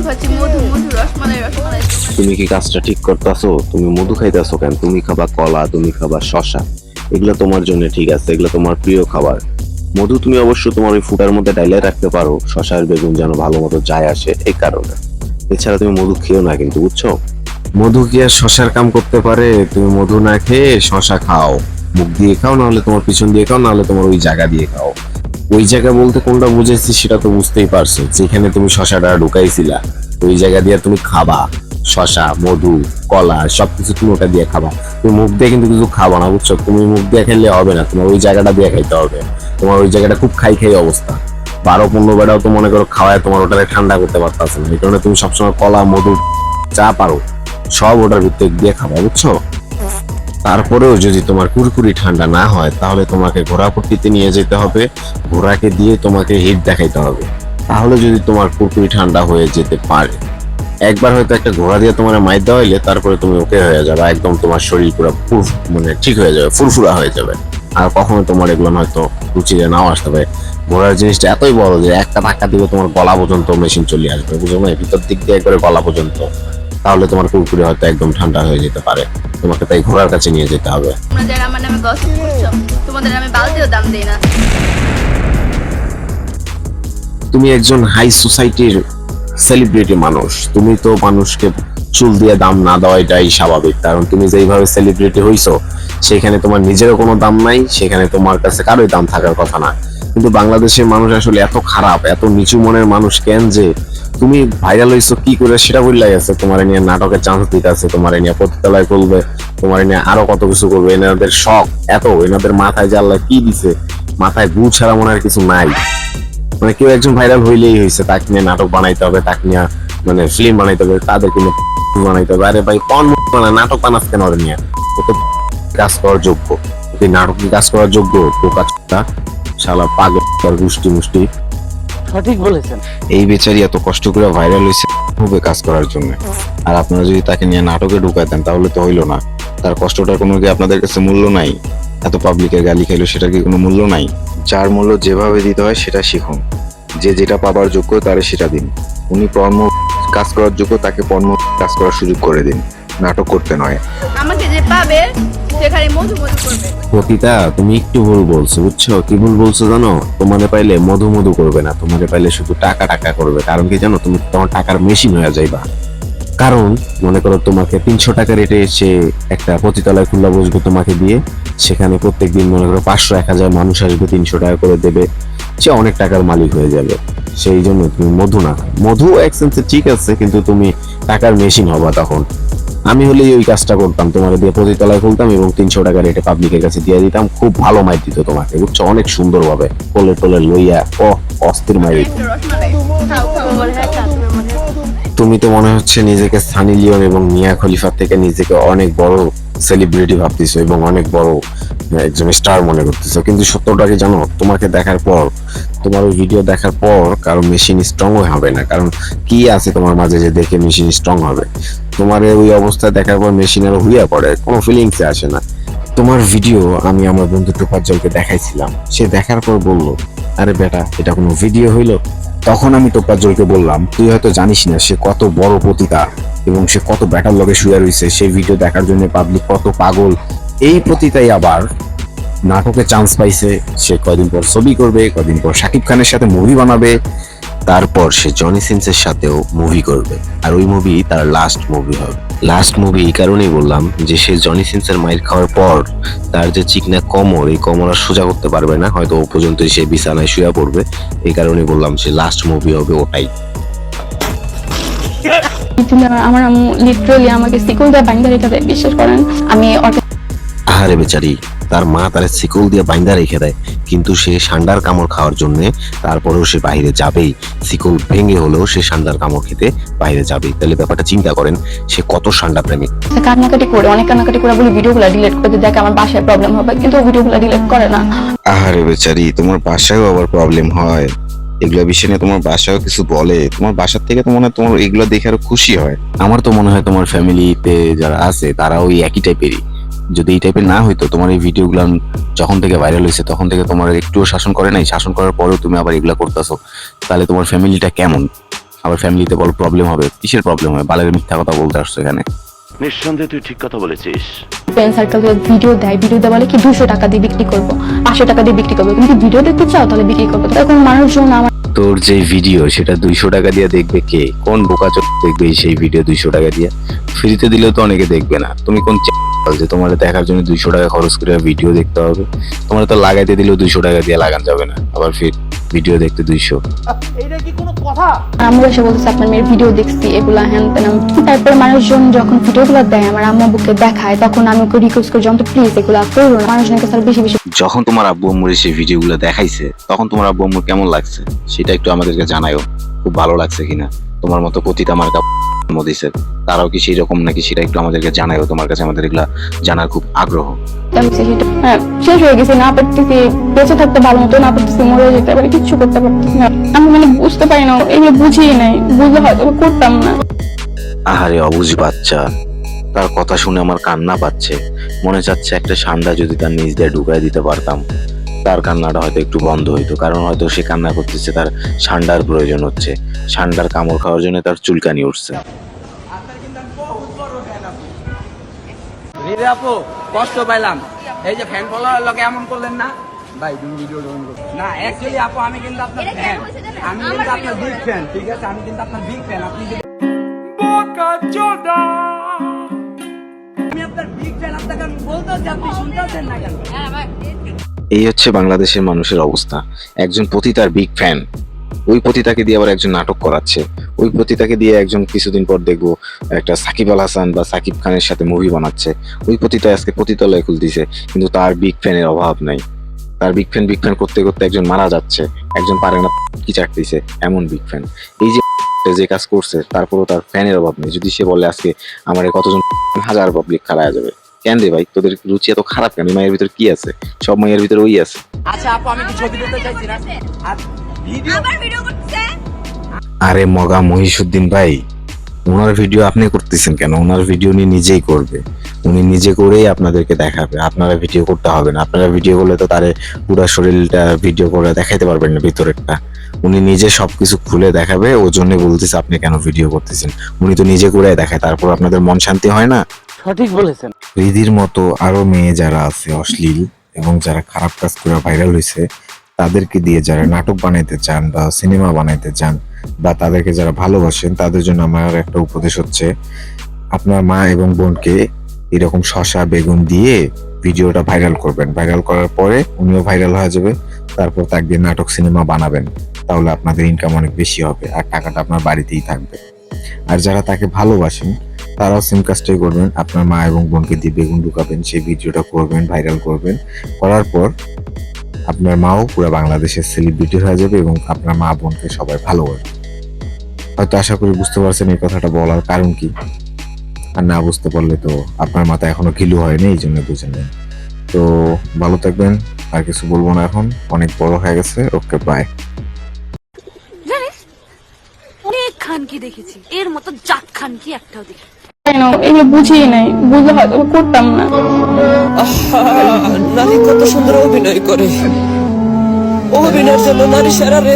খাচ্ছি মধু মধু রসমালাই রসমালাই। তুমি কি কাজটা ঠিক করতেছো? তুমি মধু খাইতেছো কেন? তুমি খাবা কলা, তুমি খাবা শশা, এগুলো তোমার জন্য ঠিক আছে, এগুলো তোমার প্রিয় খাবার। মধু তুমি অবশ্য তোমার ওই ফুটার মধ্যে ডাইলে রাখতে পারো, শশা আর বেগুন যেন ভালো মতো যায় আসে এই কারণে। এছাড়া তুমি মধু খেও না কিন্তু, বুঝছো? মধু কি আর শশার কাম করতে পারে? তুমি মধু না খেয়ে শশা খাও, মুখ দিয়ে খাও, নাহলে তোমার পিছন দিয়ে খাও, নাহলে তোমার ওই জায়গা দিয়ে খাও। ওই জায়গা বলতে কোনটা বুঝেছি সেটা তো বুঝতেই পারছো, যেখানে তুমি শশাটা ঢুকাইছিলা ওই জায়গা দিয়ে তুমি খাবা শশা, মধু, কলা সবকিছু তুমি ওটা দিয়ে খাবা। তুমি মুখ দিয়ে কিন্তু কিছু খাবা না, বুঝছো? তুমি মুখ দিয়ে খাইলে হবে না, তোমার ওই জায়গাটা দিয়ে খাইতে হবে। তোমার ওই জায়গাটা খুব খাই খাই অবস্থা, 12-15 বেড়াও তো মনে করো খাওয়ায় তোমার ওটাকে ঠান্ডা করতে পারতেছে না। এই কারণে তুমি সবসময় কলা, মধু, যা পারো সব ওটার ভিতরে দিয়ে খাবা, বুঝছো? তারপরেও যদি তোমার কুরকুরি ঠান্ডা না হয় তাহলে তোমাকে ঘোড়াপট্টিতে নিয়ে যেতে হবে, ঘোড়াকে দিয়ে তোমাকে হিট দেখাইতে হবে, তাহলে যদি তোমার কুরকুরি ঠান্ডা হয়ে যেতে পারে। একবার হয়তো একটা ঘোড়া দিয়ে তোমার মাইর দেওয়া হইলে তারপরে তুমি ওকে হয়ে যাবে, একদম তোমার শরীর পুরো মানে ঠিক হয়ে যাবে, ফুরফুরা হয়ে যাবে। আর কখনো তোমার এগুলো হয়তো রুচিতে নাও আসতে পারে। ঘোড়ার জিনিসটা এতই বড় যে একটা ধাক্কা দিবে তোমার গলা পর্যন্ত মেশিন চলে আসবে, বুঝো না? ভিতর দিক দিয়ে একবারে গলা পর্যন্ত, তাহলে তোমার কুরকুরি হয়তো একদম ঠান্ডা হয়ে যেতে পারে। তোমাকে তাই ঘোড়ার কাছে নিয়ে যেতে হবে। তোমরা যারা আমার নামে গসিপ করছো, তোমাদের আমি বালতিও দাম দেই না। তুমি একজন হাই সোসাইটির সেলিব্রিটি মানুষ, তুমি তো মানুষকে চুল দিয়ে দাম না দেওয়া এটাই স্বাভাবিক, কারণ তুমি যেইভাবে সেলিব্রিটি হইছো সেখানে তোমার নিজেরও কোনো দাম নাই, সেখানে তোমার কাছে কারোই দাম থাকার কথা না। কিন্তু বাংলাদেশের মানুষ আসলে এত খারাপ, এত নিচু মনের মানুষ কেন যে তুমি ভাইরাল হইছো কি করে সেটা বললে গেছে, তোমার নিয়ে নাটকের চান্স দিতে আছে, তোমার নিয়ে পতিতালয় করবে, তোমার নিয়ে আরো কত কিছু করবে। এনাদের শখ এত, এনাদের মাথায় যে আল্লাহ কি দিছে, মাথায় গু ছাড়া মনে হয় কিছু নাই। মানে কেউ একজন ভাইরাল হইলেই হয়েছে, তাকে নিয়ে নাটক বানাইতে হবে, তাকে নিয়ে মানে ফিল্ম বানাইতে হবে, তাদেরকে নিয়ে বানাইতে হবে। আরে ভাই কোন মানে নাটক বানাস কেন? ওর নিয়ে ও তো কাজ করার যোগ্য, তুই নাটক কি কাজ করার যোগ্য? তো কাজটা শালা পাগল গোষ্ঠী মুষ্টি। সঠিক বলেছেন। এই বেচারি এত কষ্ট করে ভাইরাল হয়েছে হবে কাজ করার জন্য, আর আপনারা যদি তাকে নিয়ে নাটকে ঢুকাতেন তাহলে তো হইলো না। তার কষ্টটার কোনো কি আপনাদের কাছে মূল্য নাই? এত পাবলিকের গালি খাইলো সেটার কি কোনো মূল্য নাই? যার মূল্য যেভাবে দিতে হয় সেটা শিখুন, যে যেটা পাবার যোগ্য তারে সেটা দিন। উনি কর্ম কাজ করার যোগ্য, তাকে কর্ম কাজ করার সুযোগ করে দিন, নাটক করতে নয়। আমাকে যে পাবে সে খালি মধু মধু করবে। পতিতা, তুমি একটু ভুল বলছো, বুঝছো? কি ভুল বলছো জানো? তোমারে পাইলে মধু মধু করবে না, তোমারে পাইলে শুধু টাকা টাকা করবে। কারণ কি জানো? তুমি তোমার টাকার মেশিন হয়ে যাইবা। কারণ মনে করো তোমাকে 300 টাকা রেটে এসে একটা পতিতালয় খুল্লা বসবে তোমাকে দিয়ে, সেখানে প্রত্যেকদিন মনে করো 500-1000 মানুষ আসবে, 300 টাকা করে দেবে, সে অনেক টাকার মালিক হয়ে যাবে। সেই জন্য তুমি মধু না, মধু এক সেন্সে ঠিক আছে, কিন্তু তুমি টাকার মেশিন হবা তখন। আমি হলেই ওই কাজটা করতাম, তোমার দিয়ে পতিতালয় খুলতাম এবং 300 টাকা রেটে পাবলিকের কাছে দিয়ে দিতাম, খুব ভালো মাইর দিত তোমাকে, বুঝছো? অনেক সুন্দরভাবে কোলে টোলে লইয়া অস্থির মাইর দিত। একটা রসমালাই খাও খাও। তুমি তো মনে হচ্ছে নিজেকে সানি লিওন এবং মিয়া খলিফা থেকে নিজেকে অনেক বড় সেলিব্রিটি ভাবতেছো এবং অনেক বড় একজন স্টার মনে করতেছো, কিন্তু সত্যটা কি জানো? তোমাকে দেখার পর, তোমার ওই ভিডিও দেখার পর কারো মেশিন স্ট্রং হবে না। কারণ কি আছে তোমার মাঝে যে দেখে মেশিন স্ট্রং হবে? তোমার ওই অবস্থায় দেখার পর মেশিনের হুইয়া পড়ে, কোনো ফিলিংসে আসে না। তোমার ভিডিও আমি আমার বন্ধু টোপাজ্জলকে দেখাইছিলাম, সে দেখার পর বলল, আরে বেটা এটা কোনো ভিডিও হইলো? তখন আমি টোপাজ্জলকে বললাম, তুই হয়তো জানিস না সে কত বড় পতিতা এবং সে কত ব্যাটার লগে শুয়ে রয়েছে, সেই ভিডিও দেখার জন্য পাবলিক কত পাগল। এই পতিতাই আবার নাটকে চান্স পাইছে, সে কয়দিন পর ছবি করবে, কয়দিন পর শাকিব খানের সাথে মুভি বানাবে, তারপর সে জনি সিনসের সাথেও মুভি করবে, আর ওই মুভি তার লাস্ট মুভি হবে। লাস্ট মুভি এই কারণেই বললাম যে সে জনি সিনসের মাইর খাওয়ার পর তার যে চিকনা কোমর, এই কোমর আর সোজা করতে পারবে না, হয়তো ও পর্যন্ত সে বিছানায় শুয়ে পড়বে। এই কারণেই বললাম সে লাস্ট মুভি হবে ওটাই। আমার আম্মু লিটারালি আমাকে সিকল দিয়ে বাইন্ধা রেখে দেয়, বিশ্বাস করেন। আমি আহারে বেচারি, তার মা তার শিকল দিয়ে বাইন্দা রেখে দেয়, কিন্তু সে ষান্ডার কামড় খাওয়ার জন্য তারপরেও সে বাইরে যাবেই, শিকল ভেঙে হলেও সে ষান্ডার কামড় খেতে বাইরে যাবেই। তাহলে ব্যাপারটা চিন্তা করেন সে কত ষান্ডা প্রেমিক। কান্নাকাটি করে, অনেক কান্নাকাটি করে বলে ভিডিওগুলো ডিলিট করে দেয়, আমার বাসায় প্রবলেম হবে, কিন্তু ভিডিওগুলো ডিলিট করে না। আহারে বেচারি, তোমার বাসায়ও আবার প্রবলেম হয়? এগুলো বিষয় নিয়ে তোমার বাসায়ও কিছু বলে? তোমার বাসার থেকে তো মনে হয় তোমার এগুলো দেখে আরো খুশি হয়। আমার তো মনে হয় তোমার ফ্যামিলিতে যারা আছে তারা ওই একই টাইপেরই। যদি এই টাইপের না হইতো, তোমার এই ভিডিওগুলো যখন থেকে ভাইরাল হয়েছে তখন থেকে তোমার একটুও শাসন করে নাই, শাসন করার পরেও তুমি আবার এগুলা করতেছো, তাহলে তোমার ফ্যামিলিটা কেমন? আবার ফ্যামিলিতে বল প্রবলেম হবে, কিসের প্রবলেম হবে? বালের মিথ্যা কথা বলতে আসছো এখানে। নিঃসন্দেহে তুই ঠিক কথা বলেছিস। ফ্রেন্ড সার্কেল ভিডিও দেয়, ভিডিও দেওয়া বলে কি 200 টাকা দিয়ে বিক্রি করবো, 500 টাকা দিয়ে বিক্রি করবো, তুমি কি ভিডিও দেখতে চাও তাহলে বিক্রি করবো। তখন মানুষজন আমার তোর যে ভিডিও সেটা 200 টাকা দিয়ে দেখবে কে? কোন বোকাচোদ দেখবে সেই ভিডিও 200 টাকা দিয়ে? ফ্রিতে দিলেও তো অনেকে দেখবে না। তুমি কোন যে তোমার দেখার জন্য 200 টাকা খরচ করে ভিডিও দেখতে হবে? তোমার তো লাগাইতে দিলেও 200 টাকা দিয়ে লাগান যাবে না, আবার ফির ভিডিও দেখতে 200। আম্মু এসে বলতেছে আপনার মেয়ের ভিডিও দেখছি এগুলা হ্যান তেন। তারপর মানুষজন যখন ভিডিওগুলো দেয় আমার আম্মু আব্বুকে দেখায়, তখন আমি ওকে রিকোয়েস্ট করি যন্ত্র প্লিজ এগুলা করো না, মানুষজনের কাছে বেশি বেশি। যখন তোমার আব্বু আম্মুর সেই ভিডিওগুলো দেখাইছে তখন তোমার আব্বু আম্মুর কেমন লাগছে সেটা একটু আমাদেরকে জানাও, খুব ভালো লাগছে কিনা। তোমার মতো পতিতা আমার দিছে, তারাও কি সেই রকম নাকি সেটা একটু আমাদেরকে জানাও। তোমার কাছে আমাদের এগুলা জানার খুব আগ্রহ। শেষ হয়ে গেছে, না পারতেছি বেঁচে থাকতে ভালো মতো, না পারতেছি মরে যেতে পারে, কিচ্ছু করতে পারতেছি না। আমি মানে বুঝতে পারি না, এগুলো বুঝিয়ে নাই, বুঝলে হয়তো করতাম না। আহারে অবুঝ বাচ্চা, তার কথা শুনে আমার কান্না পাচ্ছে। মনে চাচ্ছে একটা ঠান্ডা যদি তার নিজ দিয়ে ঢুকাই দিতে পারতাম, তার কান্নাটা হয়তো একটু বন্ধ হইতো। কারণ হয়তো সে কান্না করতেছে, তার ঠান্ডার প্রয়োজন হচ্ছে, ঠান্ডার কামড় খাওয়ার জন্য তার চুলকানি উঠছে। রিরে আপু কষ্ট পাইলাম, এই যে ফ্যান ফলোয়ার লোকে এমন করলেন না ভাই, তুমি ভিডিও না অ্যাকচুয়ালি আপু আমি কিন্তু আপনার ফ্যান, আমি কিন্তু আপনার বিগ ফ্যান, ঠিক আছে? আমি কিন্তু আপনার বিগ ফ্যান, আপনি আমি আপনার বিগ ফ্যান, আপনাকে আমি বলতেছি, আপনি শুনতেছেন না কেন? এই হচ্ছে বাংলাদেশের মানুষের অবস্থা। একজন পতিতার বিগ ফ্যান, ওই পতিতাকে দিয়ে আবার একজন নাটক করাচ্ছে। ওই পতিতাকে দিয়ে একজন কিছুদিন পর দেখবো একটা সাকিব আল হাসান বা সাকিব খানের সাথে মুভি বানাচ্ছে। ওই পতিতা আজকে পতিতালয় খুলতেছে, কিন্তু তার বিগ ফ্যানের অভাব নাই। তার বিগ ফ্যান করতে করতে একজন মারা যাচ্ছে, একজন পারে না কি চাকরিছে, এমন বিগ ফ্যান। এই যে কাজ করছে তারপরও তার ফ্যানের অভাব নেই। যদি সে বলে আজকে আমার কতজন হাজার পাবলিক খারাপ যাবে, কেন রে ভাই? তোদের রুচি এত খারাপ কেন? মায়ের ভিতর কি আছে? সব মায়ের ভিতর ওই আছে। আচ্ছা আপু আমি কি ছবি দিতে চাইছি না, আর ভিডিও আবার ভিডিও করতেছে। আরে মগা মহিষউদ্দিন ভাই, ওনার ভিডিও আপনি করতেছেন কেন? ওনার ভিডিও উনি নিজেই করবে, উনি নিজে করেই আপনাদেরকে দেখাবে। আপনারা ভিডিও করতে হবে না। আপনারা ভিডিও করলে তো তারে পুরো শরীরটা ভিডিও করে দেখাইতে পারবেন না, ভিতরেরটা। উনি নিজে সবকিছু খুলে দেখাবে, ওই জন্য বলতেছে আপনি কেন ভিডিও করতেছেন। উনি তো নিজে করে দেখায়, তারপর আপনাদের মন শান্তি হয় না? সঠিক বলেছেন। রিদির মতো আরো মেয়ে যারা আছে অশ্লীল এবং যারা খারাপ কাজ করে ভাইরাল হয়েছে, তাদেরকে দিয়ে যারা নাটক বানাইতে চান বা সিনেমা বানাইতে চান বা তাদেরকে যারা ভালোবাসেন, তাদের জন্য আমার একটা উপদেশ হচ্ছে, আপনার মা এবং বোনকে এরকম শসা বেগুন দিয়ে ভিডিওটা ভাইরাল করবেন। ভাইরাল করার পরে উনিও ভাইরাল হয়ে যাবে, তারপর তাকে দিয়ে নাটক সিনেমা বানাবেন। তাহলে আপনাদের ইনকাম অনেক বেশি হবে আর টাকাটা আপনার বাড়িতেই থাকবে। আর যারা তাকে ভালোবাসেন তারাও সেম কাজটাই করবেন, আপনার মা এবং বোনকে দিয়ে বেগুন ঢুকাবেন, সেই ভিডিওটা করবেন, ভাইরাল করবেন। করার পর আপনার মাও পুরো বাংলাদেশের সেলিব্রিটি হয়ে যাবে এবং আপনার মা বোনকে সবাই ভালোবাসবে। হয়তো আশা করি বুঝতে পারছেন এই কথাটা বলার কারণ কি। আর না বুঝতে পারলে তো আপনার মাথা এখনো ঘিলু হয়নি, এই জন্য বুঝেন নেই। তো ভালো থাকবেন, আর কিছু বলবো না, এখন অনেক বড় হয়ে গেছে। Okay bye. জানিস অনেক খানকি দেখেছি, এর মতো জাত খানকি একটাও দেখি। এগুলো বুঝিয়ে নাই, বুঝলে হয়তো করতাম না। নারী কত সুন্দর অভিনয় করে, অভিনয়ের জন্য নারী সারা রে।